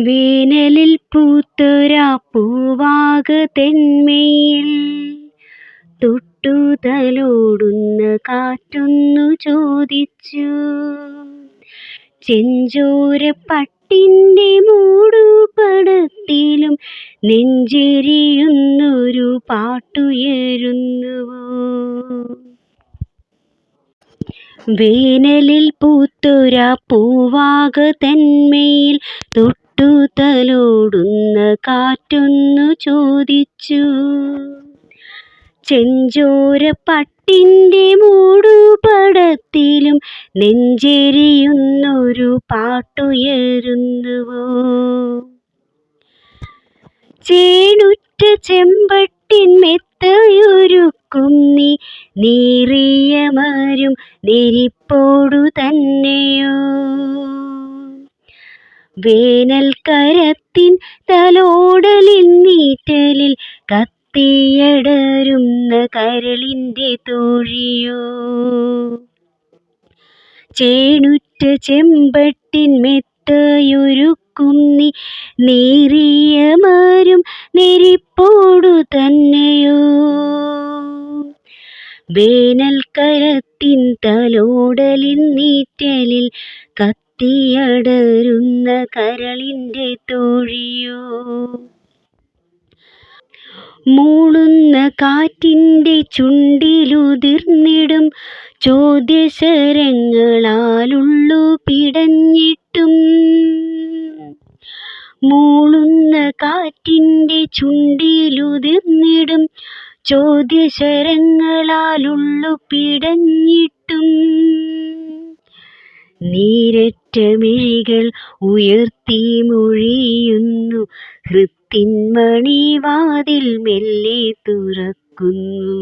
വേനലിൽ പൂത്തൊരാ പൂവാക തെന്മയിൽ തൊട്ടുതലോടുന്ന കാറ്റൊന്നു ചോദിച്ചു. ചെഞ്ചോരപ്പട്ടിൻ്റെ മൂടുപടത്തിലും നെഞ്ചെരിയുന്നൊരു പാട്ടുയരുന്നുവോ? വേനലിൽ പൂത്തൊരാ പൂവാക തെന്മയിൽ തൊട്ടുതലോടുന്ന കാറ്റൊന്നു ചോദിച്ചു. ചെഞ്ചോരപ്പട്ടിൻ്റെ മൂടുപടത്തിലും നെഞ്ചെരിയുന്നൊരു പാട്ടുയരുന്നുവോ? ചേണുറ്റ ചെമ്പട്ടിൻ മെത്തയൊരുക്കും നീ നീറിയമരും നെരിപ്പോടു തന്നെയോ? വേനൽക്കരത്തിൻ തലോടലിൻ നീറ്റലിൽ കത്തിയടരുന്ന കരളിൻ്റെ തോഴിയോ? ചേണുറ്റ ചെമ്പട്ടിൻ മെത്തയൊരുക്കും നീ നേറിയമരും നെരിപ്പോടു തന്നെയോ? വേനൽക്കരത്തിൻ തലോടലിൻ നീറ്റലിൽ കത്തിയടരുന്ന കരളിൻ്റെ തോഴിയോ? മൂളുന്ന കാറ്റിൻ്റെ ചുണ്ടിലുതിർന്നിടും ചോദ്യശരങ്ങളാലുള്ളു പിടഞ്ഞിട്ടും. മൂളുന്ന കാറ്റിൻ്റെ ചുണ്ടിലുതിർന്നിടും ചോദ്യശരങ്ങളാലുള്ളു പിടഞ്ഞിട്ടും. നീരറ്റ മിഴികൾ ഉയർത്തി മൊഴിയുന്നു, ഹൃത്തിൻ മണിവാതിൽ മെല്ലെ തുറക്കുന്നു.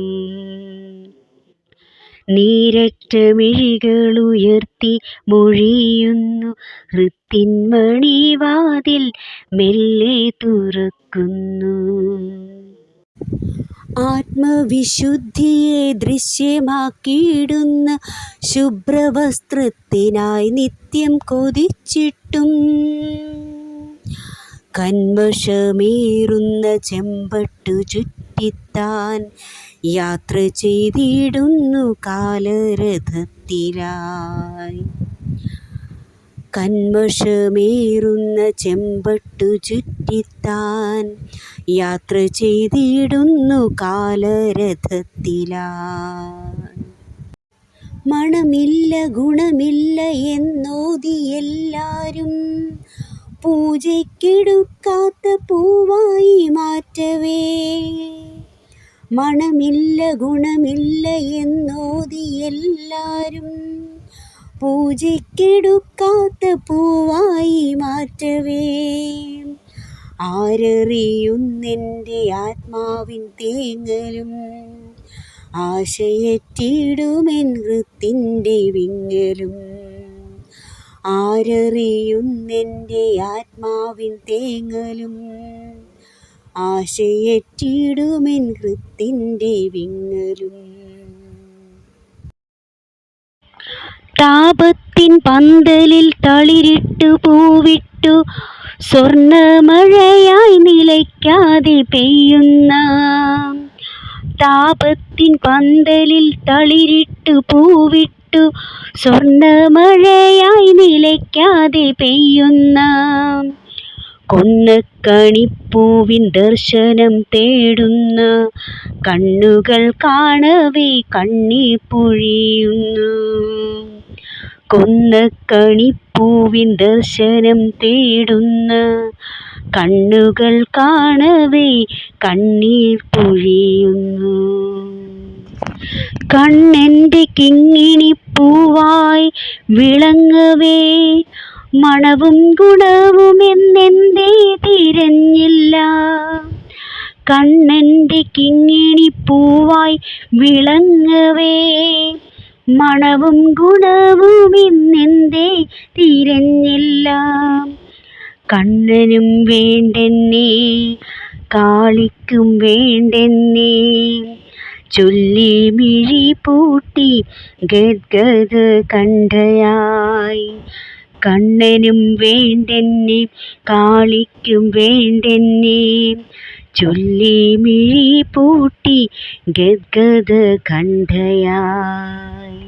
നീരറ്റ മിഴികൾ ഉയർത്തി മൊഴിയുന്നു, ഹൃത്തിൻ മണിവാതിൽ മെല്ലെ തുറക്കുന്നു. ആത്മവിശുദ്ധിയെ ദൃശ്യമാക്കിയിടുന്ന ശുഭ്രവസ്ത്രത്തിനായി നിത്യം കൊതിച്ചിട്ടും കന്മഷമേറുന്ന ചെമ്പട്ടു ചുറ്റിത്താൻ യാത്ര ചെയ്തിടുന്നു കാലരഥത്തിലായി. കന്മഷമേറുന്ന ചെമ്പട്ടു ചുറ്റിത്താൻ യാത്ര ചെയ്തിടുന്നു കാലരഥത്തിലായി. മണമില്ല ഗുണമില്ല എന്നോതി എല്ലാരും പൂജയ്ക്കെടുക്കാത്ത പൂവായി മാറ്റവേ. മണമില്ല ഗുണമില്ല എന്നോതി എല്ലാരും പൂജയ്ക്കെടുക്കാത്ത പൂവായി മാറ്റവേ. ആരറിയുന്നെൻ്റെ ആത്മാവിൻ തേങ്ങലും ആശയറ്റിടുമെൻ ഹൃത്തിൻ്റെ വിങ്ങലും. ആരറിയുന്നെൻ്റെ ആത്മാവിൻ തേങ്ങലും ആശയറ്റിടുമെൻ ഹൃത്തിൻ്റെ വിങ്ങലും. താപത്തിൻ പന്തലിൽ തളിരിട്ടു പൂവിട്ടു സ്വർണ്ണമഴയായി നിലയ്ക്കാതെ പെയ്യുന്ന. താപത്തിൻ പന്തലിൽ തളിരിട്ടു പൂവിട്ടു സ്വർണ്ണമഴയായി നിലയ്ക്കാതെ പെയ്യുന്ന. കൊന്നക്കണിപ്പൂവിൻ ദർശനം തേടുന്ന കണ്ണുകൾ കാണവേ കണ്ണീർ പൊഴിയുന്നു. കൊന്നക്കണിപ്പൂവിൻ ദർശനം തേടുന്ന കണ്ണുകൾ കാണവേ കണ്ണീർ പൊഴിയുന്നു. കണ്ണെൻ്റെ കിങ്ങിണിപ്പൂവായി വിളങ്ങവേ മണവും ഗുണവും എന്നെന്തേ തിരഞ്ഞില്ല. കണ്ണെൻ്റെ കിങ്ങിണിപ്പൂവായി വിളങ്ങവേ മണവും ഗുണവും ഇന്നെന്തേ തിരഞ്ഞില്ല. കണ്ണനും വേണ്ടെന്നേ കാളിക്കും വേണ്ടെന്നേ ചൊല്ലി മിഴി പൂട്ടി ഗദ്ഗദ കണ്ഠയായി കണ്ണനും വേണ്ടെന്നെ കാളിക്കും വേണ്ടെന്നെ ചൊല്ലി മിഴി പൂട്ടി ഗദ്ഗദ കണ്ഠയായി.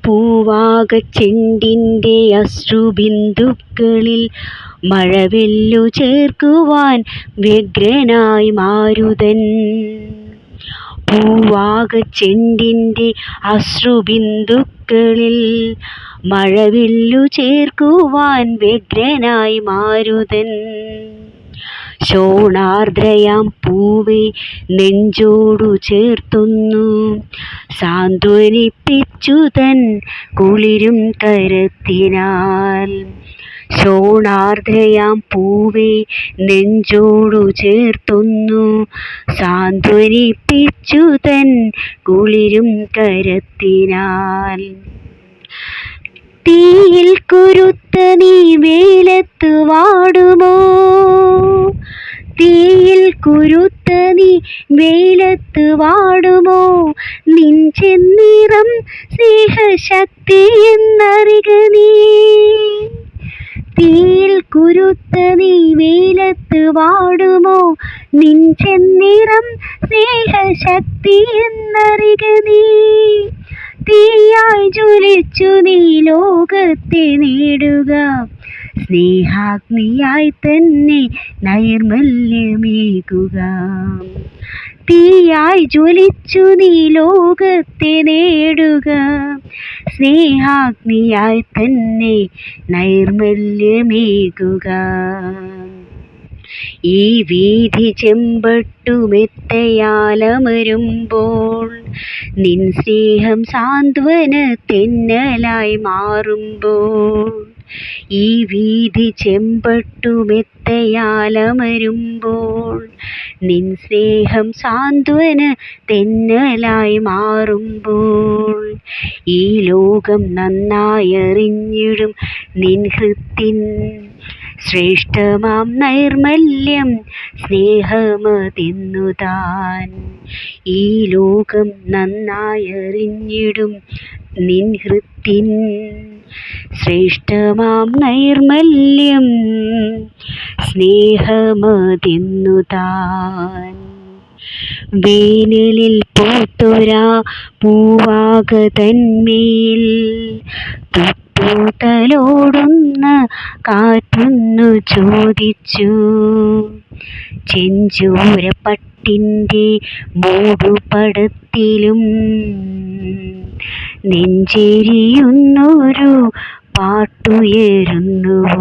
പൂവാകച്ചെണ്ടിൻ്റെ അശ്രുബിന്ദുക്കളിൽ മഴവില്ലു ചേർക്കുവാൻ വ്യഗ്രനായി മാരുതൻ. പൂവാകച്ചെണ്ടിൻ്റെ അശ്രുബിന്ദുക്കളിൽ മഴവില്ലു ചേർക്കുവാൻ വ്യഗ്രനായി മാരുതൻ. ശോണാർദ്രയാം പൂവേ നെഞ്ചോടു ചേർത്തൊന്നു സാന്ത്വനിപ്പിച്ചു തൻ കുളിരും കരത്തിനാൽ. ശോണാർദ്രയാം പൂവേ നെഞ്ചോടു ചേർത്തൊന്നു സാന്ത്വനിപ്പിച്ചു തൻ കുളിരും കരത്തിനാൽ. തീയിൽ കുരുത്ത നീ വെയിലത്ത് വാടുമോ, തീയിൽ കുരുത്ത നീ വെയിലത്ത് വാടുമോ, നിൻ ചെന്നിറം സ്നേഹശക്തി എന്നറിക നീ. തീയിൽ കുരുത്ത നീ വെയിലത്ത് വാടുമോ, നിൻ ചെന്നിറം സ്നേഹശക്തി എന്നറിക നീ. തീയായി ജ്വലിച്ചു നീ ലോകത്തെ നേടുക, സ്നേഹാഗ്നിയായി തന്നെ നൈർമല്യമേകുക. തീയായി ജ്വലിച്ചു നീ ലോകത്തെ നേടുക, സ്നേഹാഗ്നിയായി തന്നെ നൈർമല്യമേകുക. ഈ വീഥി ചെമ്പട്ടുമെത്തയാലമരുമ്പോൾ നിൻ സ്നേഹം സാന്ത്വന തെന്നലായി മാറുമ്പോൾ. ഈ വീഥി ചെമ്പട്ടുമെത്തയാലമരുമ്പോൾ നിൻ സ്നേഹം സാന്ത്വന തെന്നലായി മാറുമ്പോൾ. ഈ ലോകം നന്നായറിഞ്ഞിടും നിൻ ഹൃത്തിൻ ശ്രേഷ്ഠമാം നൈർമല്യം സ്നേഹമതെന്നു താൻ. ഈ ലോകം നന്നായറിഞ്ഞിടും നിൻ ഹൃത്തിൻ ശ്രേഷ്ഠമാം നൈർമല്യം സ്നേഹമതെന്നു താൻ. വേനലിൽ പൂത്തൊരാ പൂവാകതന്മേൽ തൊട്ടുതലോടുന്ന കാറ്റൊന്നു ചോദിച്ചു, ചെഞ്ചോരപ്പട്ടിൻ്റെ മൂടുപടത്തിലും നെഞ്ചെരിയുന്നൊരു പാട്ടുയരുന്നുവോ.